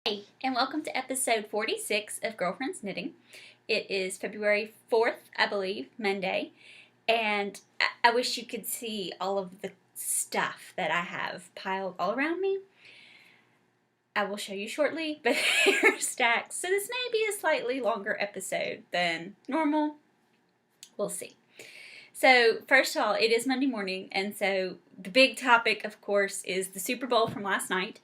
Hey, and welcome to episode 46 of Girlfriends Knitting. It is February 4th, I believe, Monday, and I wish you could see all of the stuff that I have piled all around me. I will show you shortly, but they're stacked, so this may be a slightly longer episode than normal. We'll see. So, first of all, it is Monday morning, and so the big topic, of course, is the Super Bowl from last night.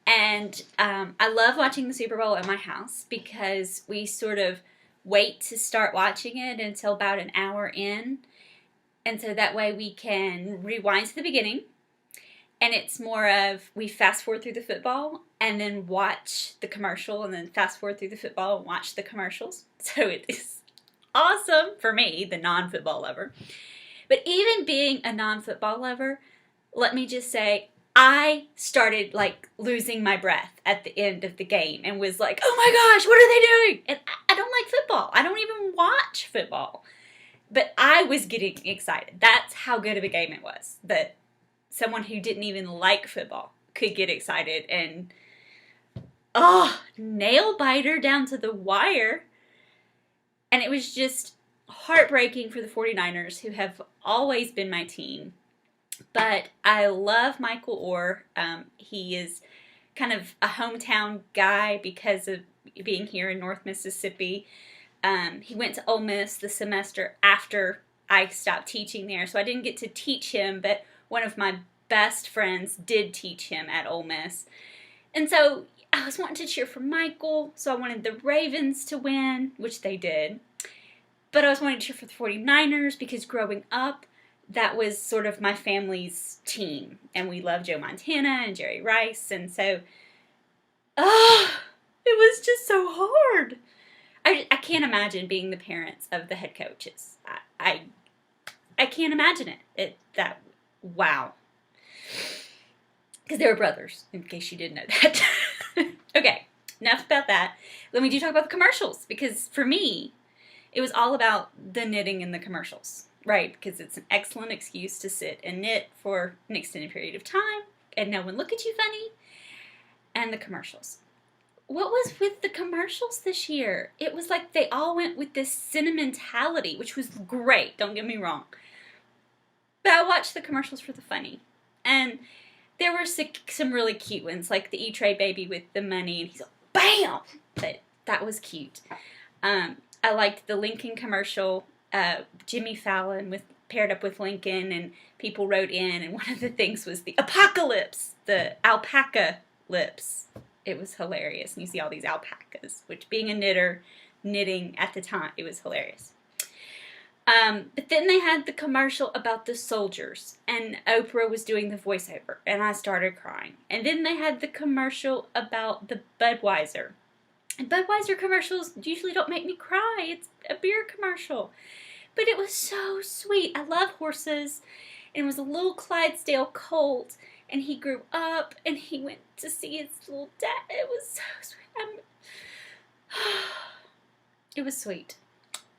And I love watching the Super Bowl at my house because we sort of wait to start watching it until about an hour in. And so that way we can rewind to the beginning. And it's more of we fast forward through the football and then watch the commercial and then fast forward through the football and watch the commercials. So it is awesome for me, the non-football lover. But even being a non-football lover, let me just say, I started like losing my breath at the end of the game and was like, oh my gosh, what are they doing? And I don't like football. I don't even watch football. But I was getting excited. That's how good of a game it was. That someone who didn't even like football could get excited and, nail biter down to the wire. And it was just heartbreaking for the 49ers, who have always been my team. But I love Michael Orr. He is kind of a hometown guy because of being here in North Mississippi. He went to Ole Miss the semester after I stopped teaching there, so I didn't get to teach him, but one of my best friends did teach him at Ole Miss. And so I was wanting to cheer for Michael, so I wanted the Ravens to win, which they did. But I was wanting to cheer for the 49ers because growing up, that was sort of my family's team. And we loved Joe Montana and Jerry Rice. And so, it was just so hard. I can't imagine being the parents of the head coaches. I can't imagine it. Wow. Because they were brothers, in case you didn't know that. Okay, enough about that. Let me talk about the commercials. Because for me, it was all about the knitting in the commercials. Right, because it's an excellent excuse to sit and knit for an extended period of time and no one look at you funny. And the commercials. What was with the commercials this year? It was like they all went with this sentimentality, which was great, don't get me wrong. But I watched the commercials for the funny. And there were some really cute ones, like the E-Tray baby with the money, and he's like, BAM! But that was cute. I liked the Lincoln commercial. Jimmy Fallon paired up with Lincoln, and people wrote in, and one of the things was the Alpacalypse, the Alpacalypse. It was hilarious, and you see all these alpacas, which being a knitter, knitting at the time, it was hilarious. But then they had the commercial about the soldiers, and Oprah was doing the voiceover, and I started crying. And then they had the commercial about the Budweiser. And Budweiser commercials usually don't make me cry. It's a beer commercial. But it was so sweet. I love horses. And it was a little Clydesdale colt. And he grew up and he went to see his little dad. It was so sweet. It was sweet.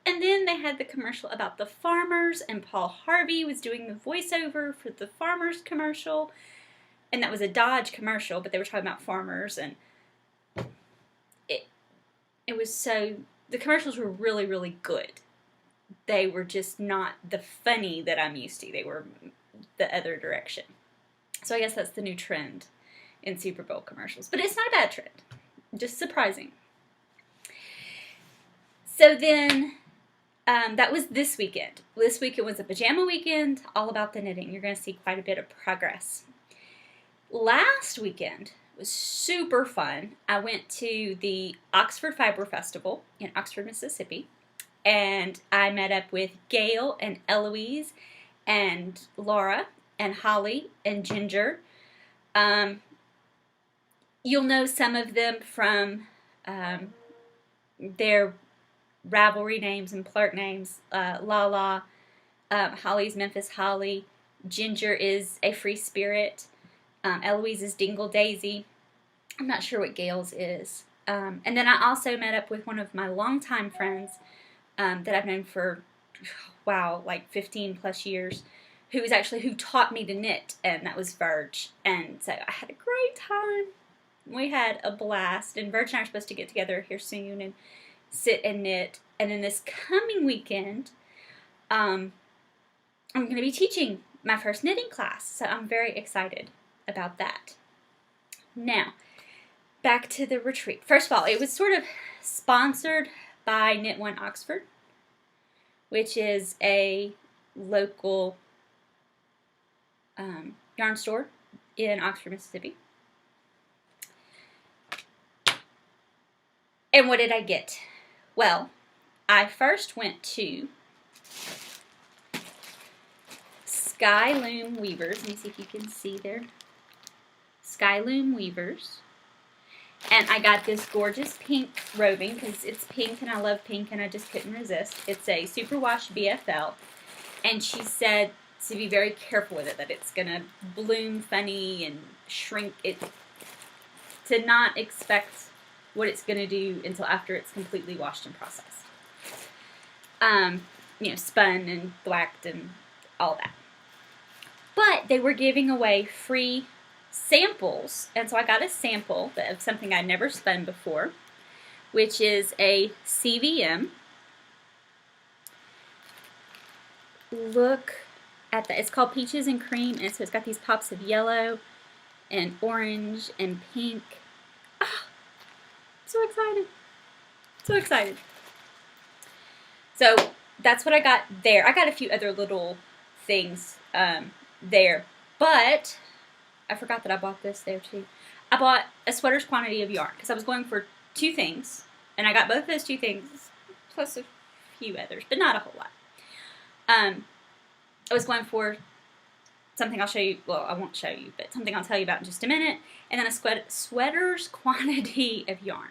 And then they had the commercial about the farmers. And Paul Harvey was doing the voiceover for the farmers commercial. And that was a Dodge commercial, but they were talking about farmers. And it was so, the commercials were really, really good. They were just not the funny that I'm used to. They were the other direction. So I guess that's the new trend in Super Bowl commercials. But it's not a bad trend. Just surprising. So then, that was this weekend. This weekend was a pajama weekend, all about the knitting. You're going to see quite a bit of progress. Last weekend was super fun. I went to the Oxford Fiber Festival in Oxford, Mississippi, and I met up with Gale and Eloise and Laura and Holly and Ginger. You'll know some of them from their Ravelry names and Plurk names. Lala, Holly's Memphis Holly, Ginger is Afreespirit, Eloise is Dingle Daisy. I'm not sure what Gale's is. And then I also met up with one of my longtime friends that I've known for, like 15 plus years, who taught me to knit, and that was Virge. And so I had a great time. We had a blast, and Virge and I are supposed to get together here soon and sit and knit. And then this coming weekend, I'm going to be teaching my first knitting class, so I'm very excited about that. Now, back to the retreat. First of all, it was sort of sponsored by Knit One Oxford, which is a local yarn store in Oxford, Mississippi. And what did I get? Well, I first went to Sky Loom Weavers. Let me see if you can see there. Sky Loom Weavers. And I got this gorgeous pink roving because it's pink and I love pink and I just couldn't resist. It's a superwash BFL. And she said to be very careful with it, that it's going to bloom funny and shrink it. To not expect what it's going to do until after it's completely washed and processed. You know, spun and blacked and all that. But they were giving away free samples, and so I got a sample of something I'd never spun before, which is a CVM. Look at that. It's called Peaches and Cream, and so it's got these pops of yellow and orange and pink. Ah, so excited. So excited. So that's what I got there. I got a few other little things there, but I forgot that I bought this there too. I bought a sweater's quantity of yarn because I was going for 2 things, and I got both those 2 things plus a few others, but not a whole lot. I was going for something I'll show you, well, I won't show you, but something I'll tell you about in just a minute, and then a sweater's quantity of yarn.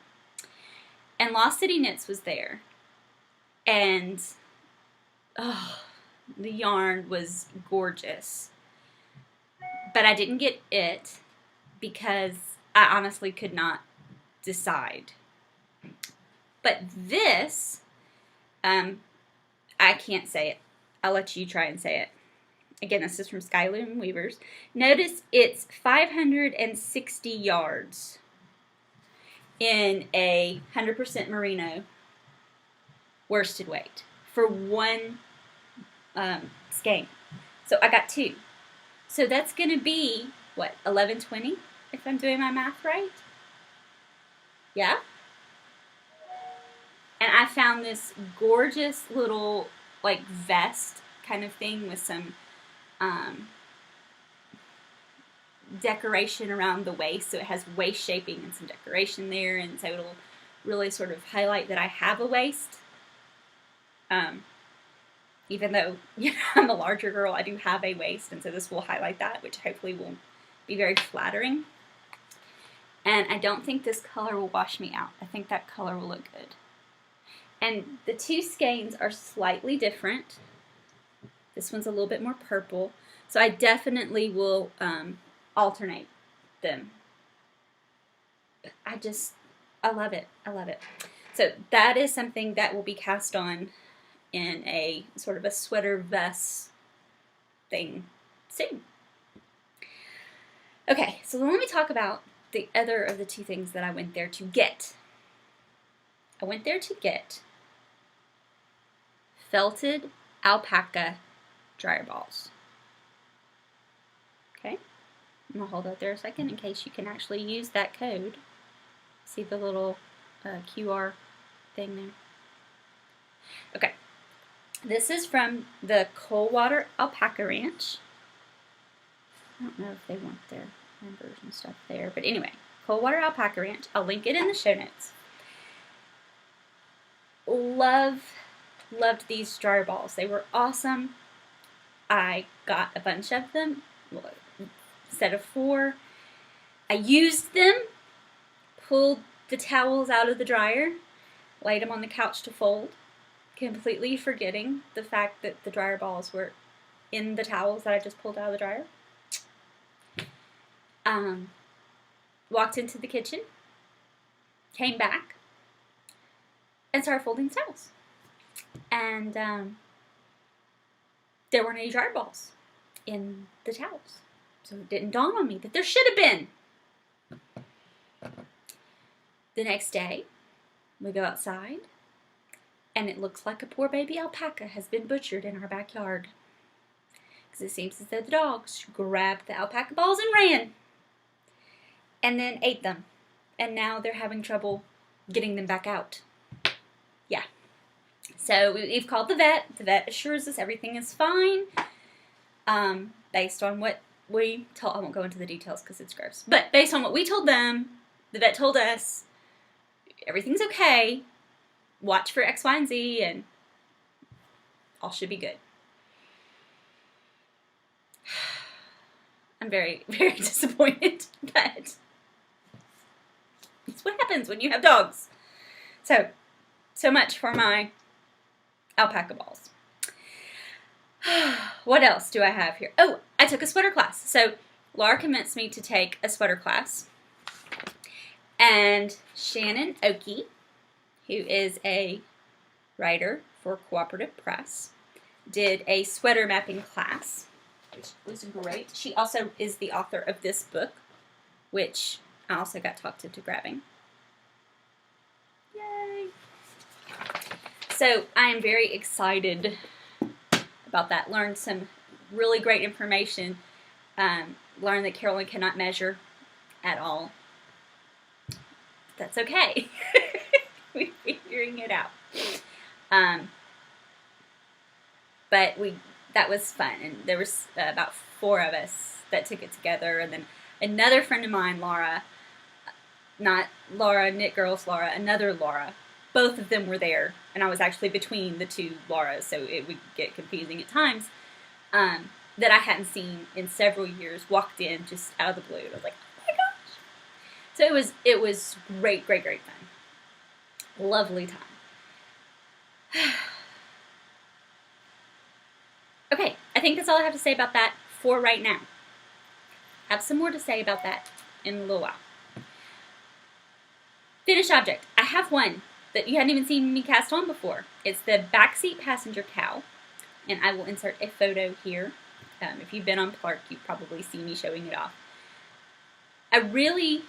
And Lost City Knits was there, and oh, the yarn was gorgeous. But I didn't get it because I honestly could not decide. But this, I can't say it. I'll let you try and say it. Again, this is from Sky Loom Weavers. Notice it's 560 yards in a 100% merino worsted weight for one skein. So I got 2. So that's going to be, what, 1120, if I'm doing my math right? Yeah? And I found this gorgeous little, like, vest kind of thing with some decoration around the waist. So it has waist shaping and some decoration there, and so it'll really sort of highlight that I have a waist. Even though, you know, I'm a larger girl, I do have a waist, and so this will highlight that, which hopefully will be very flattering. And I don't think this color will wash me out. I think that color will look good. And the 2 skeins are slightly different. This one's a little bit more purple, so I definitely will alternate them. But I love it. I love it. So that is something that will be cast on in a sort of a sweater vest thing soon. Okay, so let me talk about the other of the 2 things that I went there to get. I went there to get felted alpaca dryer balls. Okay, I'm going to hold that there a second in case you can actually use that code. See the little QR thing there? Okay. This is from the Coldwater Alpaca Ranch. I don't know if they want their numbers and stuff there, but anyway, Coldwater Alpaca Ranch. I'll link it in the show notes. Loved these dryer balls. They were awesome. I got a bunch of them, well, a set of 4. I used them, pulled the towels out of the dryer, laid them on the couch to fold, completely forgetting the fact that the dryer balls were in the towels that I just pulled out of the dryer. Walked into the kitchen, came back, and started folding the towels. And there weren't any dryer balls in the towels. So it didn't dawn on me that there should have been. The next day, we go outside, and it looks like a poor baby alpaca has been butchered in our backyard. Because it seems as though the dogs grabbed the alpaca balls and ran, and then ate them. And now they're having trouble getting them back out. Yeah. So we've called the vet. The vet assures us everything is fine. Based on what we told, I won't go into the details because it's gross. But based on what we told them, the vet told us everything's okay. Watch for X, Y, and Z, and all should be good. I'm very, very disappointed, but it's what happens when you have dogs. So much for my alpaca balls. What else do I have here? Oh, I took a sweater class. So Laura convinced me to take a sweater class. And Shannon Okey, who is a writer for Cooperative Press, did a sweater mapping class, which was great. She also is the author of this book, which I also got talked into grabbing. Yay! So I am very excited about that. Learned some really great information. Learned that Carolyn cannot measure at all. That's okay. We're figuring it out. But that was fun, and there was about 4 of us that took it together, and then another friend of mine, Laura, not Laura, Knit Girls Laura, another Laura, both of them were there, and I was actually between the 2 Lauras, so it would get confusing at times, that I hadn't seen in several years, walked in just out of the blue. I was like, oh my gosh. So it was great, great, great fun. Lovely time. Okay, I think that's all I have to say about that for right now. I have some more to say about that in a little while. Finished object. I have one that you hadn't even seen me cast on before. It's the Backseat passenger cowl, and I will insert a photo here. If you've been on Clark, you've probably seen me showing it off. I really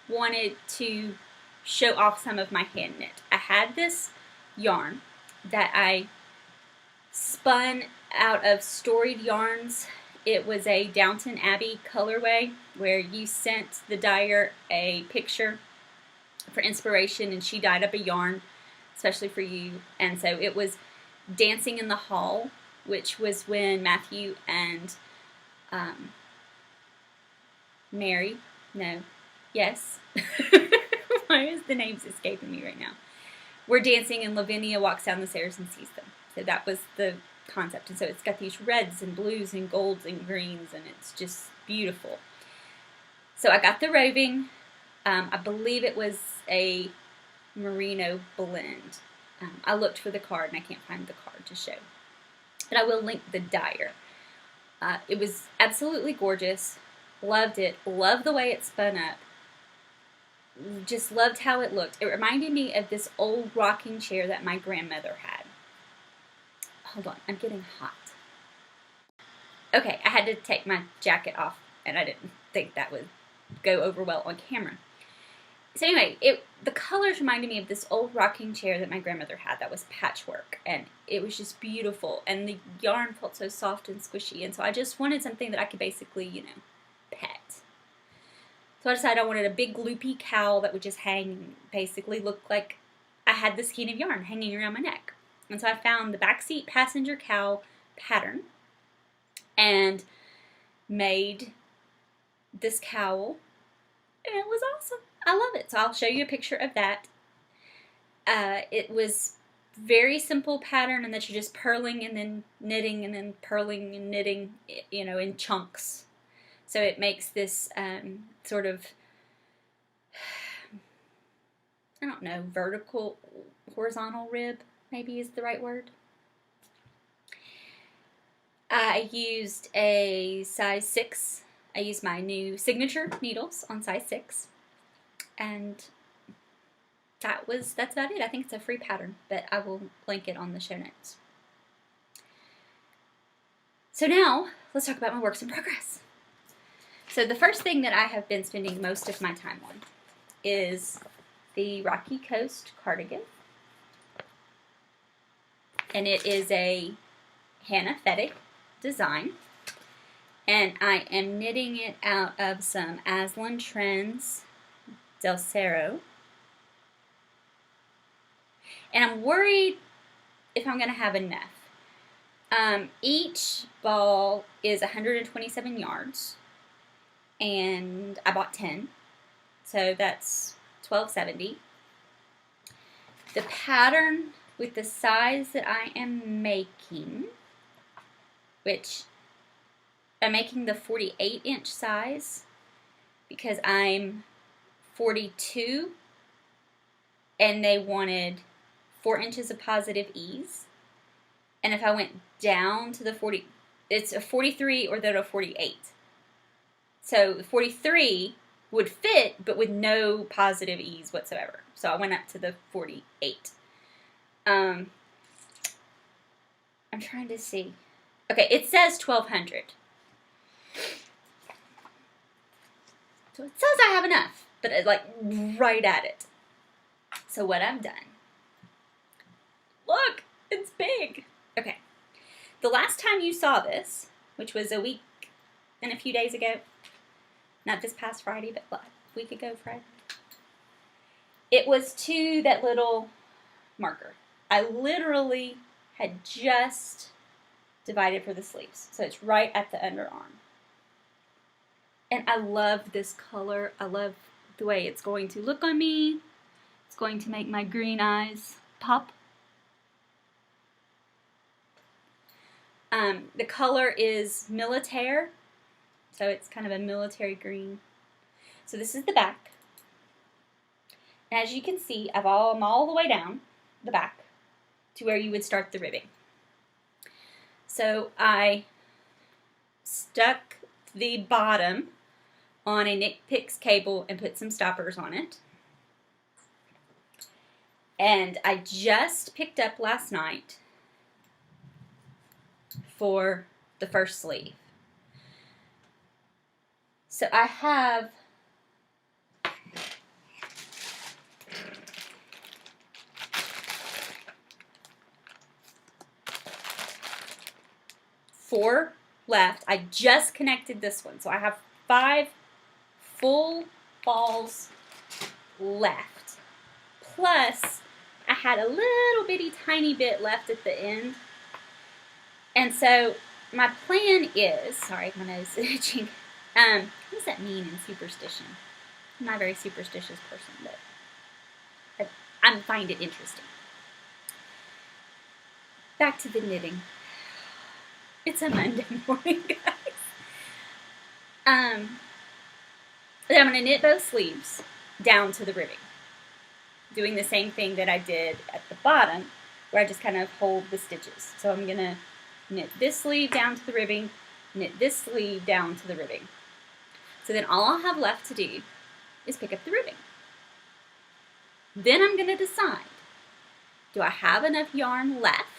wanted to show off some of my hand knit. I had this yarn that I spun out of Storied Yarns. It was a Downton Abbey colorway where you sent the dyer a picture for inspiration, and she dyed up a yarn especially for you. And so it was Dancing in the Hall, which was when Matthew and Mary, no, yes, why is the names escaping me right now? We're dancing, and Lavinia walks down the stairs and sees them. So that was the concept. And so it's got these reds and blues and golds and greens, and it's just beautiful. So I got the roving. I believe it was a merino blend. I looked for the card, and I can't find the card to show. But I will link the dyer. It was absolutely gorgeous. Loved it. Loved the way it spun up. Just loved how it looked. It reminded me of this old rocking chair that my grandmother had. Hold on, I'm getting hot. Okay, I had to take my jacket off, and I didn't think that would go over well on camera. So anyway, the colors reminded me of this old rocking chair that my grandmother had that was patchwork, and it was just beautiful, and the yarn felt so soft and squishy, and so I just wanted something that I could basically, pet. So I decided I wanted a big loopy cowl that would just hang, basically look like I had the skein of yarn hanging around my neck. And so I found the Backseat passenger cowl pattern and made this cowl, and it was awesome. I love it. So I'll show you a picture of that. It was very simple pattern, and that you're just purling and then knitting and then purling and knitting, in chunks. So it makes this sort of, I don't know, vertical, horizontal rib, maybe is the right word. I used a size 6. I used my new signature needles on size 6. And that's about it. I think it's a free pattern, but I will link it on the show notes. So now, let's talk about my works in progress. So the first thing that I have been spending most of my time on is the Rocky Coast cardigan. And it is a Hanathetic design. And I am knitting it out of some Aslan Trends Del Cerro. And I'm worried if I'm going to have enough. Each ball is 127 yards. And I bought 10. So that's $12.70. The pattern with the size that I am making, which I'm making the 48-inch size because I'm 42 and they wanted 4 inches of positive ease. And if I went down to the 40, it's a 43 or then a 48. So the 43 would fit, but with no positive ease whatsoever. So I went up to the 48. I'm trying to see. Okay, it says 1,200. So it says I have enough, but it's like right at it. So what I've done, look, it's big. Okay, the last time you saw this, which was a week and a few days ago, not this past Friday, but a week ago Friday, it was to that little marker. I literally had just divided for the sleeves, so it's right at the underarm. And I love this color. I love the way it's going to look on me. It's going to make my green eyes pop. The color is militaire, so it's kind of a military green. So this is the back. And as you can see, I'm all the way down the back to where you would start the ribbing. So I stuck the bottom on a Knit Picks cable and put some stoppers on it. And I just picked up last night for the first sleeve. So I have four left. I just connected this one, so I have 5 full balls left. Plus, I had a little bitty tiny bit left at the end. And so my plan is, sorry, my nose is itching. What does that mean in superstition? I'm not a very superstitious person, but I find it interesting. Back to the knitting. It's a Monday morning, guys. Then I'm going to knit both sleeves down to the ribbing, doing the same thing that I did at the bottom, where I just kind of hold the stitches. So I'm going to knit this sleeve down to the ribbing, knit this sleeve down to the ribbing. So then all I'll have left to do is pick up the ribbing. Then I'm going to decide, do I have enough yarn left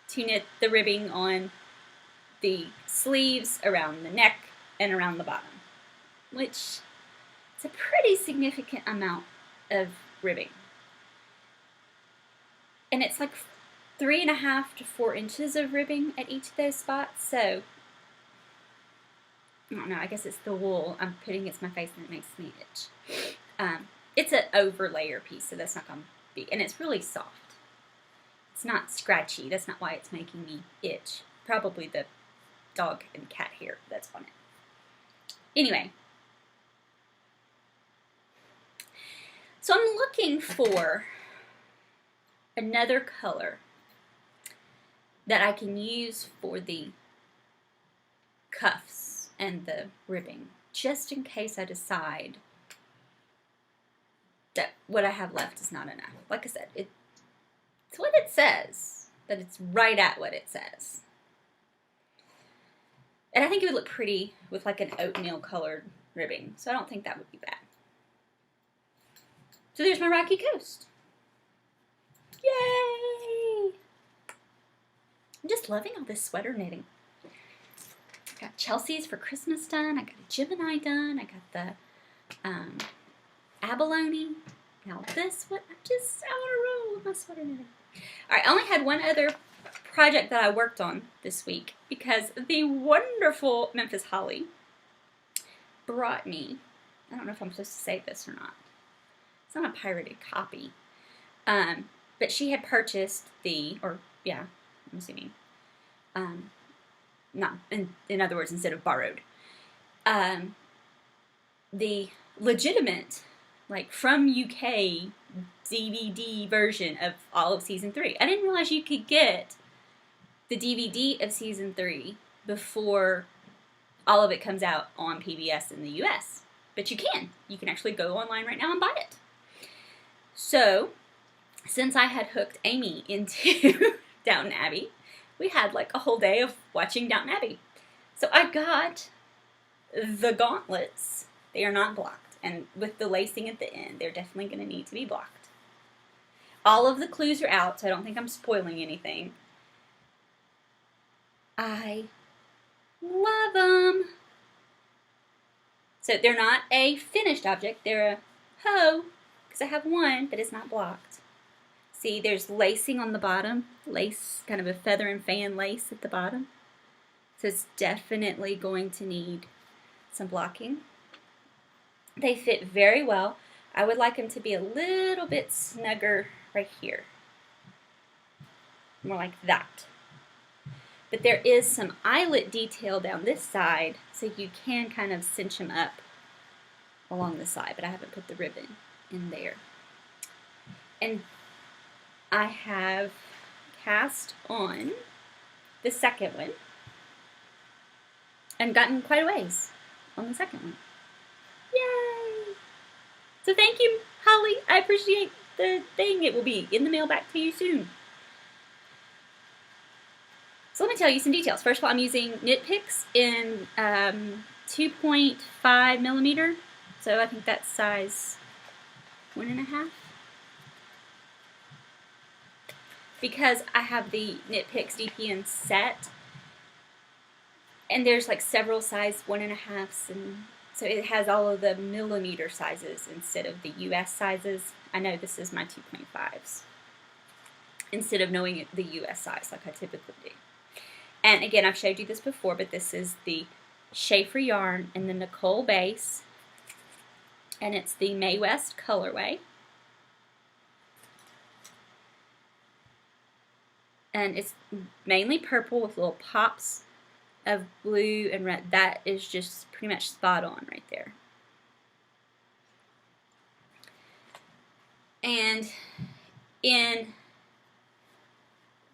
to knit the ribbing on the sleeves, around the neck, and around the bottom, which is a pretty significant amount of ribbing. And it's like 3.5 to 4 inches of ribbing at each of those spots, so I don't know, I guess it's the wool I'm putting against my face and it makes me itch. It's an overlayer piece, so that's not going to be, and it's really soft. It's not scratchy, that's not why it's making me itch. Probably the dog and cat hair that's on it. Anyway, so I'm looking for another color that I can use for the cuffs and the ribbing, just in case I decide that what I have left is not enough. Like I said, it's what it says, but it's right at what it says. And I think it would look pretty with like an oatmeal colored ribbing, so I don't think that would be bad. So there's my Rocky Coast. Yay! I'm just loving all this sweater knitting. I got Chelsea's for Christmas done. I got a Gemini done. I got the abalone Now this one, I'm just on a roll with my sweater knitting. All right, I only had one other project that I worked on this week because the wonderful Memphis Holly brought me, I don't know if I'm supposed to say this or not. It's not a pirated copy. But she had purchased I'm assuming, not, in other words, instead of borrowed, the legitimate, like, from UK DVD version of all of Season 3. I didn't realize you could get the DVD of Season 3 before all of it comes out on PBS in the US. But you can. You can actually go online right now and buy it. So, since I had hooked Amy into Downton Abbey, we had like a whole day of watching Downton Abbey. So I got the gauntlets. They are not blocked. And with the lacing at the end, they're definitely going to need to be blocked. All of the clues are out, so I don't think I'm spoiling anything. I love them. So they're not a finished object. They're a hoe, because I have one, but it's not blocked. See, there's lacing on the bottom. Lace, kind of a feather and fan lace at the bottom. So it's definitely going to need some blocking. They fit very well. I would like them to be a little bit snugger right here. More like that. But there is some eyelet detail down this side, so you can kind of cinch them up along the side, but I haven't put the ribbon in there. And I have cast on the second one and gotten quite a ways on the second one. Yay! So thank you, Holly. I appreciate the thing. It will be in the mail back to you soon. So let me tell you some details. First of all, I'm using knit picks in 2.5 millimeter. So I think that's size 1.5. Because I have the Knit Picks DPN set, and there's like several size 1.5s, and so it has all of the millimeter sizes instead of the US sizes. I know this is my 2.5s instead of knowing the US size like I typically do. And again, I've showed you this before, but this is the Schaefer yarn in the Nicole base, and it's the May West colorway. And it's mainly purple with little pops of blue and red. That is just pretty much spot on right there. And in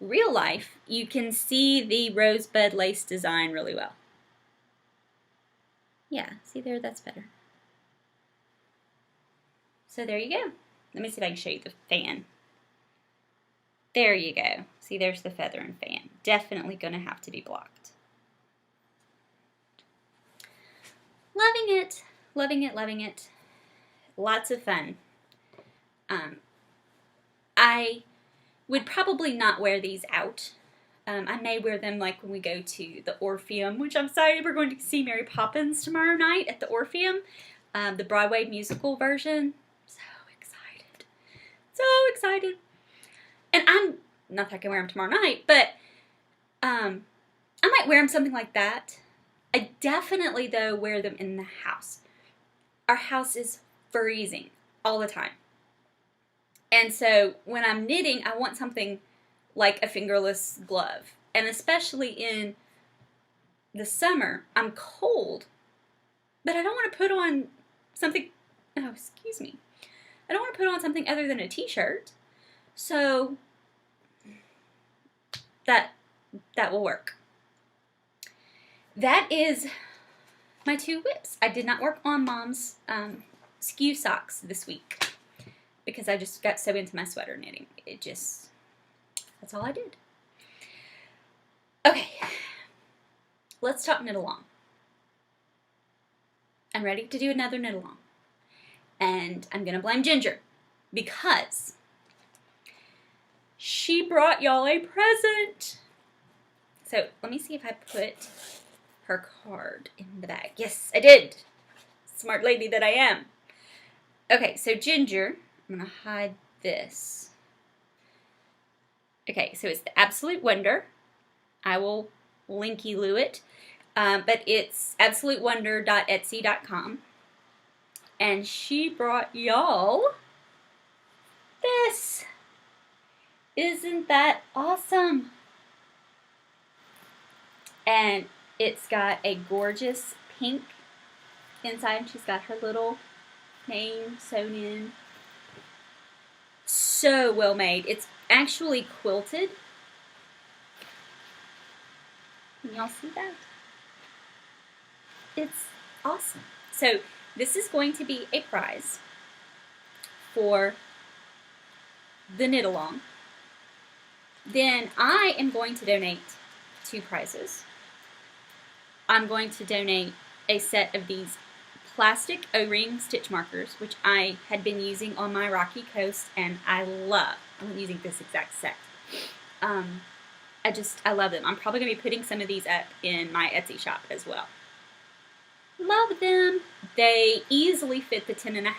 real life, you can see the rosebud lace design really well. Yeah, see there, that's better. So there you go. Let me see if I can show you the fan. There you go. See, there's the feather and fan. Definitely going to have to be blocked. Loving it. Loving it, loving it. Lots of fun. I would probably not wear these out. I may wear them like when we go to the Orpheum, which I'm excited. We're going to see Mary Poppins tomorrow night at the Orpheum, the Broadway musical version. So excited. So excited. And I'm, not that I can wear them tomorrow night, but I might wear them something like that. I definitely, though, wear them in the house. Our house is freezing all the time. And so when I'm knitting, I want something like a fingerless glove. And especially in the summer, I'm cold, but I don't want to put on something, oh, excuse me. I don't want to put on something other than a t-shirt. So that will work. That is my 2 whips. I did not work on Mom's skew socks this week because I just got so into my sweater knitting. That's all I did. Okay, let's talk knit along. I'm ready to do another knit along. And I'm going to blame Ginger because she brought y'all a present. So let me see if I put her card in the bag. Yes, I did. Smart lady that I am. Okay, so Ginger, I'm going to hide this. Okay, so it's the Absolute Wonder. I will linky-loo it. But it's absolutewonder.etsy.com. And she brought y'all this. Isn't that awesome? And it's got a gorgeous pink inside, and she's got her little name sewn in. So well made. It's actually quilted. Can y'all see that? It's awesome. So this is going to be a prize for the knit along. Then I am going to donate 2 prizes. I'm going to donate a set of these plastic O-ring stitch markers, which I had been using on my Rocky Coast, and I love. I'm using this exact set. I love them. I'm probably going to be putting some of these up in my Etsy shop as well. Love them. They easily fit the 10.5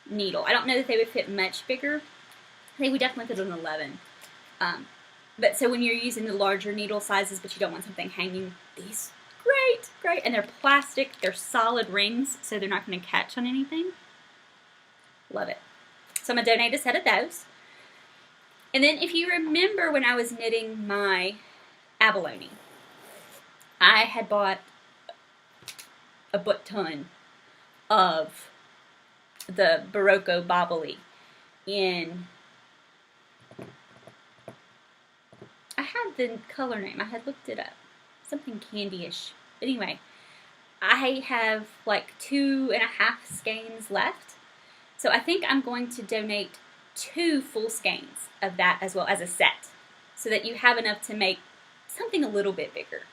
needle. I don't know that they would fit much bigger. They would definitely fit an 11. But so when you're using the larger needle sizes, but you don't want something hanging, these, great. And they're plastic, they're solid rings, so they're not going to catch on anything. Love it. So I'm going to donate a set of those. And then if you remember when I was knitting my abalone, I had bought a butt-ton of the Berroco Boboli in, I had the color name, I had looked it up, something candyish. Anyway, I have like 2.5 skeins left, so I think I'm going to donate 2 full skeins of that as well as a set, so that you have enough to make something a little bit bigger.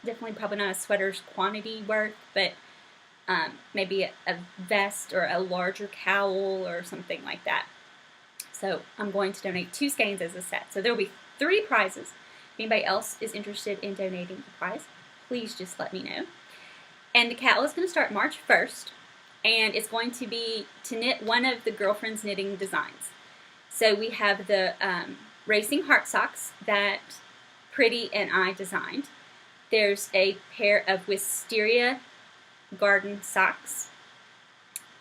Definitely probably not a sweater's quantity worth, but maybe a vest or a larger cowl or something like that. So I'm going to donate 2 skeins as a set. So there will be 3 prizes. If anybody else is interested in donating a prize, please just let me know. And the KAL is going to start March 1st, and it's going to be to knit one of the Girlfriends Knitting Designs. So we have the Racing Heart Socks that Pretty and I designed. There's a pair of Wisteria Garden socks,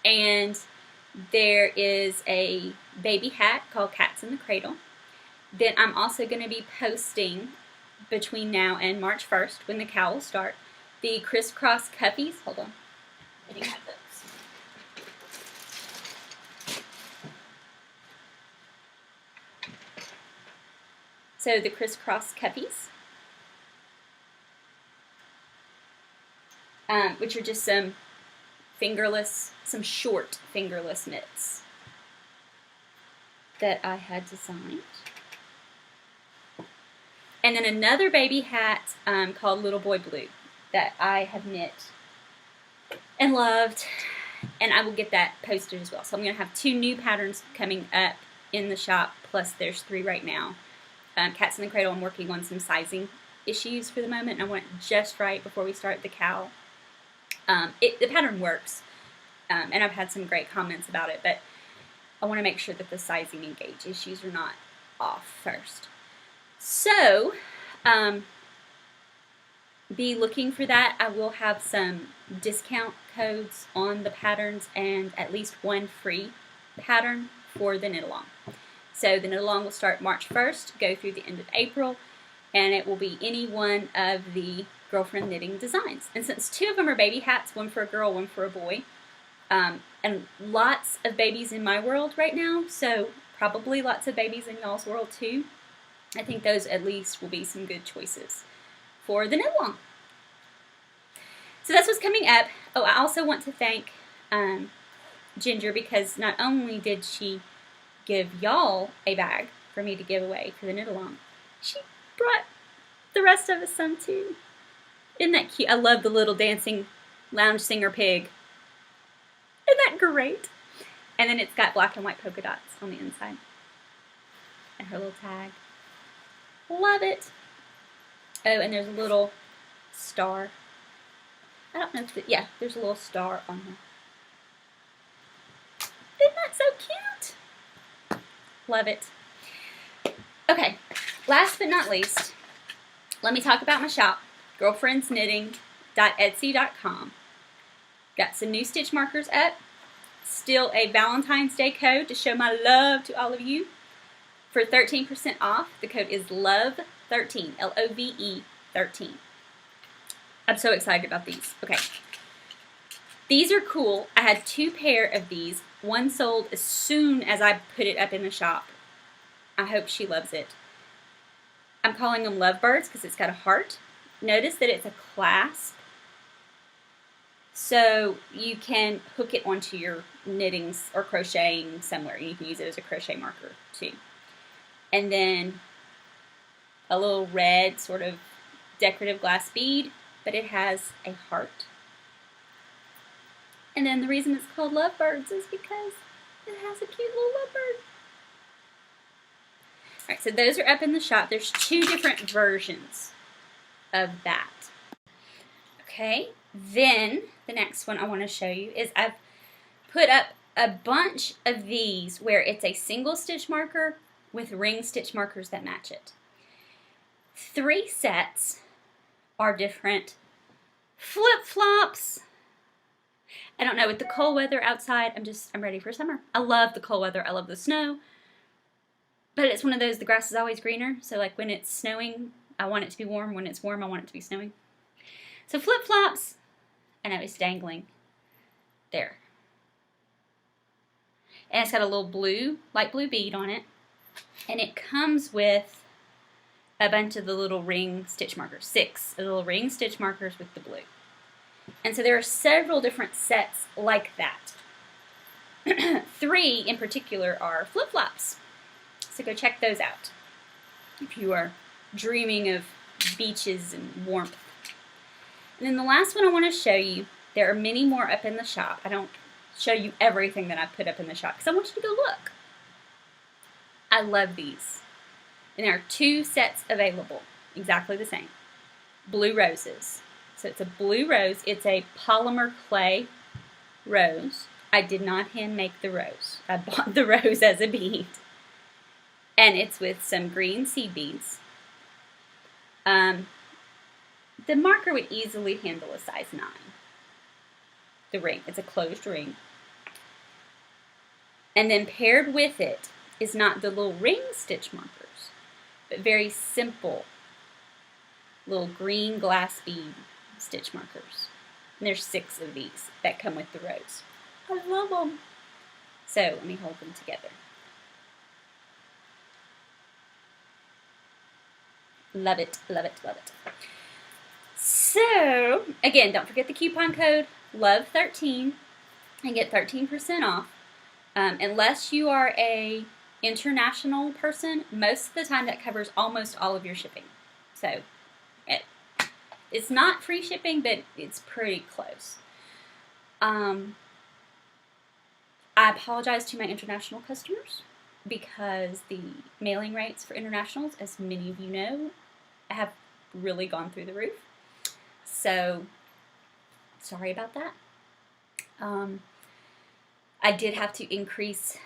and there is a baby hat called Cats in the Cradle. Then I'm also going to be posting between now and March 1st, when the KAL will start, the crisscross cuffies. Hold on. I do have those. So the crisscross cuffies, which are just some short fingerless mitts that I had designed. And then another baby hat called Little Boy Blue that I have knit and loved, and I will get that posted as well. So I'm going to have 2 new patterns coming up in the shop, plus there's 3 right now. Cats in the Cradle, I'm working on some sizing issues for the moment, and I want it just right before we start the KAL. The pattern works, and I've had some great comments about it, but I want to make sure that the sizing and gauge issues are not off first. So, be looking for that. I will have some discount codes on the patterns and at least 1 free pattern for the knit along. So the knit along will start March 1st, go through the end of April, and it will be any one of the Girlfriend Knitting Designs. And since 2 of them are baby hats, 1 for a girl, 1 for a boy, and lots of babies in my world right now, so probably lots of babies in y'all's world too, I think those at least will be some good choices for the knit along. So that's what's coming up. Oh, I also want to thank Ginger, because not only did she give y'all a bag for me to give away for the knit along, she brought the rest of us some too. Isn't that cute? I love the little dancing lounge singer pig. Isn't that great? And then it's got black and white polka dots on the inside. And her little tag. Love it. Oh, and there's a little star. I don't know if yeah, there's a little star on there. Isn't that so Love it. Okay, last but not least, let me talk about my shop, girlfriendsknitting.etsy.com. Got some new stitch markers up. Still a Valentine's Day code to show my love to all of you. For 13% off, the code is LOVE13, L-O-V-E 13. I'm so excited about these. Okay. These are cool. I had 2 pair of these. One sold as soon as I put it up in the shop. I hope she loves it. I'm calling them lovebirds because it's got a heart. Notice that it's a clasp. So you can hook it onto your knitting or crocheting somewhere. You can use it as a crochet marker too. And then a little red sort of decorative glass bead, but it has a heart. And then the reason it's called lovebirds is because it has a cute little lovebird. Alright, so those are up in the shop. There's 2 different versions of that. Okay, then the next one I want to show you is I've put up a bunch of these where it's a single stitch marker with ring stitch markers that match it. 3 sets are different flip-flops. I don't know, with the cold weather outside, I'm ready for summer. I love the cold weather. I love the snow. But it's one of those, the grass is always greener. So like when it's snowing, I want it to be warm. When it's warm, I want it to be snowing. So flip-flops, I know it's dangling there. And it's got a little blue, light blue bead on it. And it comes with a bunch of the little ring stitch markers. 6 of the little ring stitch markers with the blue. And so there are several different sets like that. 3 in particular are flip-flops. So go check those out if you are dreaming of beaches and warmth. And then the last one I want to show you, there are many more up in the shop. I don't show you everything that I put up in the shop because I want you to go look. I love these. And there are 2 sets available, exactly the same. Blue roses. So it's a blue rose. It's a polymer clay rose. I did not hand make the rose. I bought the rose as a bead. And it's with some green seed beads. The marker would easily handle a size 9. The ring. It's a closed ring. And then paired with it is not the little ring stitch markers, but very simple little green glass bead stitch markers. And there's 6 of these that come with the rose. I love them. So let me hold them together. Love it, love it, love it. So, again, don't forget the coupon code LOVE13 and get 13% off. Unless you are a international person, most of the time that covers almost all of your shipping. So, it's not free shipping, but it's pretty close. I apologize to my international customers because the mailing rates for internationals, as many of you know, have really gone through the roof. So, sorry about that. I did have to increase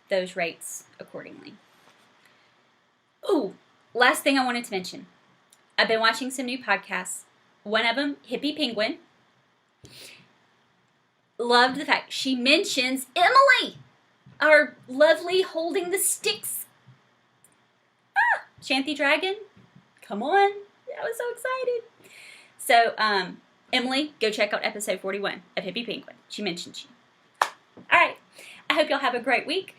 those rates accordingly. Ooh, last thing I wanted to mention. I've been watching some new podcasts. One of them, Hippie Penguin. Loved the fact she mentions Emily, our lovely holding the sticks. Shanty Dragon. Come on. I was so excited. So, Emily, go check out episode 41 of Hippie Penguin. She mentioned you. Alright. I hope y'all have a great week.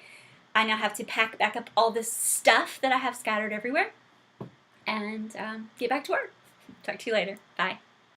I now have to pack back up all this stuff that I have scattered everywhere. And get back to work. Talk to you later. Bye.